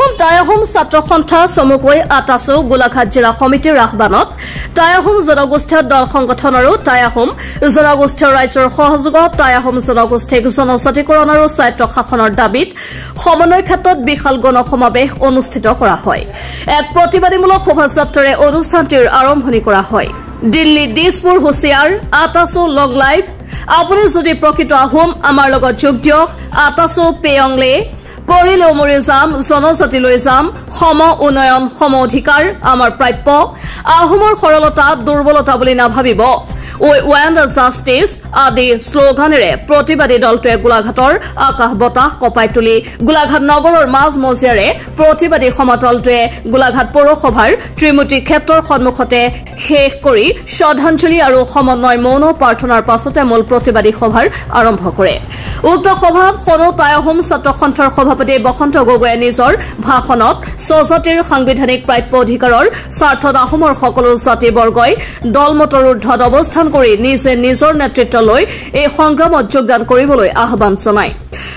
অসম টাই আহোম ছাত্ৰ সন্থা চমুকৈ আটাচৌ গোলাঘাট জিলা সমিতিৰ আহ্বানত টাই আহোম জনগোষ্ঠীয় দল সংগঠন আৰু টাই আহোম জনগোষ্ঠীয় ৰাজ্যৰ সহযোগত টাই আহোম জনগোষ্ঠীক জনজাতিকৰণ আৰু স্বায়ত্ত শাসনৰ দাবীত সমন্বয় ক্ষেত্ৰত বিশাল গণসমাৱেশ অনুষ্ঠিত কৰা হয়। এক প্ৰতিবাদীমূলক শোভাযাত্ৰাৰে অনুষ্ঠানটিৰ আৰম্ভণি কৰা হয়। দিল্লী দিছপুৰ হুছিয়াৰ আটাচৌ লং লাইভ আপুনি যদি প্ৰকৃত আহোম আমাৰ লগত যোগ দিয়ক আটাচৌ পেয়ংলে কৰিলেও মৰি যাম জনজাতিলৈ যাম সম উন্নয়ন সম অধিকাৰ আমাৰ প্ৰাপ্য আহোমৰ সৰলতা দুৰ্বলতা বুলি নাভাবিব উই ৱান্ট জাষ্টিছ আদি শ্লোগানেৰে প্ৰতিবাদী দলটোৱে গোলাঘাটৰ আকাশ বতাহ কঁপাই তুলি গোলাঘাট নগৰৰ মাজমজিয়াৰে প্ৰতিবাদী সমাদলটোৱে গোলাঘাট পৌৰসভাৰ ত্ৰিমূৰ্তি ক্ষেত্ৰৰ সন্মুখতে শেষ কৰি শ্ৰদ্ধাঞ্জলি আৰু সমন্বয় মৌন প্ৰাৰ্থনাৰ পাছতে মূল প্ৰতিবাদী সভাৰ আৰম্ভ কৰে। উক্ত সভাত সৰু টাই আহোম ছাত্ৰ সন্থাৰ সভাপতি বসন্ত গগৈয়ে নিজৰ ভাষণত স্বজাতিৰ সাংবিধানিক প্ৰাপ্য অধিকাৰৰ স্বাৰ্থত আহোমৰ সকলো জাতিবৰ্গই দলমতৰ ঊৰ্ধত অৱস্থান কৰি নিজে নিজৰ নেতৃত্ব লৈ এই সংগ্ৰামত যোগদান কৰিবলৈ আহ্বান জনায়।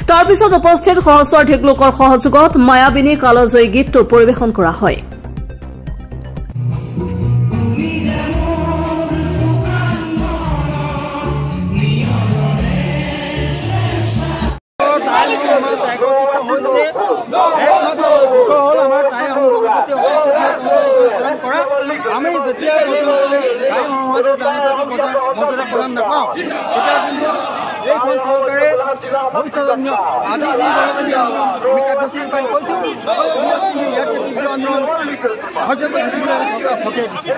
তাৰ পিছত উপস্থিত সহস্ৰাধিক লোকৰ সহযোগত মায়াবিনী কালজয়ী গীতটো পৰিৱেশন কৰা হয়। আমি যেতিয়া মৰ্যাদা প্ৰদান নাপাওঁ তেতিয়া কিন্তু এইখন চৰকাৰে ভৱিষ্যত আদি যি জনজাতি আন্দোলন আমি কাৰ্যসূচী ৰূপায়ণ কৰিছোঁ ইয়াত তীব্ৰ আন্দোলন অব্যাহত থাকিবলৈ চৰকাৰ ফকিয়াই দিছে।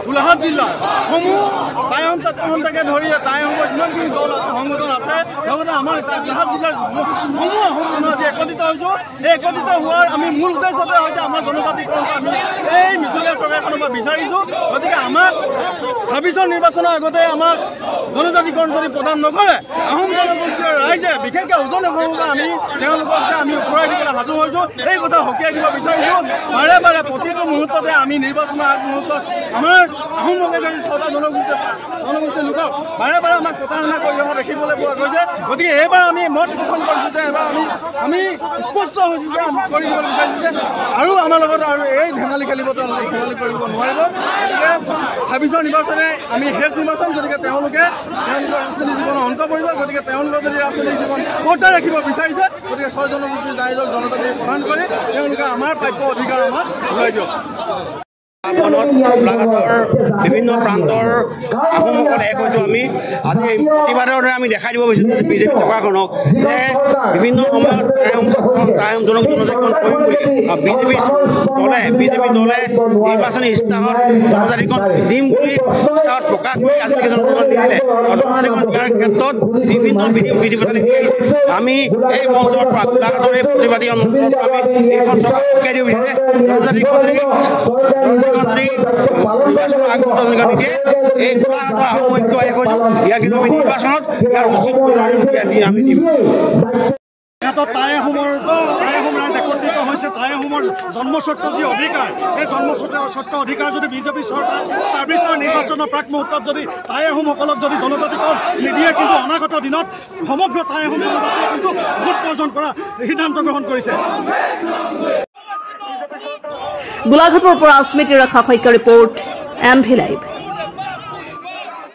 গোলাঘাট জিলাৰ সমূহ টাই আহোম ছাত্ৰ সন্থাকে ধৰি টাই আহোমৰ যিমানখিনি দল আছে সংগঠন আছে লগতে আমাৰ গোলাঘাট জিলাৰ সমূহ আহোম মানুহ আজি একত্ৰিত হৈছোঁ। এই একত্ৰিত হোৱাৰ আমি মূল উদ্দেশ্যতে হৈছে আমাৰ জনজাতিকৰণটো আমি এই মিছলীয়া চৰকাৰখনৰ পৰা বিচাৰিছোঁ। গতিকে আমাক ২৬ৰ নিৰ্বাচনৰ আগতে আমাক জনজাতিকৰণ যদি প্ৰদান নকৰে আহোম জনগোষ্ঠীয় ৰাইজে বিশেষকৈ উজনি অসমৰ পৰা আমি তেওঁলোকক আমি ওপৰাই দিবলৈ সাজু হৈছোঁ। এই কথা সকীয়াই দিব বিচাৰিছোঁ। বাৰে বাৰে প্ৰতিটো মুহূৰ্ততে আমি নিৰ্বাচনৰ আগমুহূৰ্তত আমাৰ আহোম লোকে যদি ৬টা জনগোষ্ঠীৰ লোকক বাৰে বাৰে আমাক প্ৰতাৰণা কৰি অহা দেখিবলৈ পোৱা গৈছে। গতিকে এইবাৰ আমি মত পোষণ কৰিছোঁ যে এইবাৰ আমি স্পষ্ট হৈছোঁ যে আমি কৰি দিব বিচাৰিছোঁ যে আৰু আমাৰ লগত আৰু এই ধেমালি খেলিব ধেমালি কৰিব নোৱাৰিব। গতিকে ২৬ৰ নিৰ্বাচনে আমি শেষ নিৰ্বাচন। গতিকে তেওঁলোকৰ ৰাজনৈতিক জীৱনৰ অন্ত পৰিব। গতিকে তেওঁলোকৰ যদি ৰাজনৈতিক জীৱন ক'তে ৰাখিব বিচাৰিছে গতিকে ৬ জনগোষ্ঠীৰ ৰাইজক জনজাতি প্ৰদান কৰি তেওঁলোকে আমাৰ প্ৰাপ্য অধিকাৰ আমাক ঘূৰাই দিয়ক। গোলাঘাটৰ বিভিন্ন প্ৰান্তৰ আহোমসকলে এক হৈছোঁ। আমি আজি প্ৰতিবাদৰ দৰে আমি দেখাই দিব বিচাৰিছোঁ বিজেপি চৰকাৰখনক যে বিভিন্ন সময়ত টাই আহোম জনজাতিকৰণ কৰিম বুলি বিজেপি দলে নিৰ্বাচনী ইস্তাহাৰত জনজাতিকৰণ দিম বুলি ইস্তাহাৰত প্ৰকাশ কৰি আজিলৈকে জনজাতিকৰণ নিদিলে। জনজাতিকৰণ দিয়াৰ ক্ষেত্ৰত বিভিন্ন বিধি পথালি দি আহিছে। আমি এই মঞ্চৰ পৰা গোলাঘাটৰ এই প্ৰতিবাদী মঞ্চৰ পৰা আমি এইখন চৰকাৰক সকীয়াই দিব বিচাৰিছোঁ যে জনজাতিকৰণ যদি নিৰ্বাচনৰ আগমুহূৰ্তত নিদিয়ে এই গোলাঘাটৰ আহোম ঐক্য এক হৈছোঁ। ইয়াৰ কিন্তু আমি নিৰ্বাচনত ইয়াৰ উচিত আমি দিম। টাই আহোম ৰাইজ একত্ৰিত হৈছে। টাই আহোমৰ জন্মস্বত্ব যি অধিকাৰ এই জন্মস্বত্ব অধিকাৰ যদি বিজেপি চৰকাৰ ২৬ৰ নিৰ্বাচনৰ প্ৰাক মুহূৰ্তত যদি টাই আহোমসকলক যদি জনজাতিকৰণ নিদিয়ে কিন্তু অনাগত দিনত সমগ্ৰ টাই আহোম জনজাতিয়ে কিন্তু ভোট বৰ্জন কৰা সিদ্ধান্ত গ্ৰহণ কৰিছে। গোলাঘাটৰ পৰা স্মৃতি ৰেখা শইকীয়া ৰিপৰ্ট এনভি লাইভ।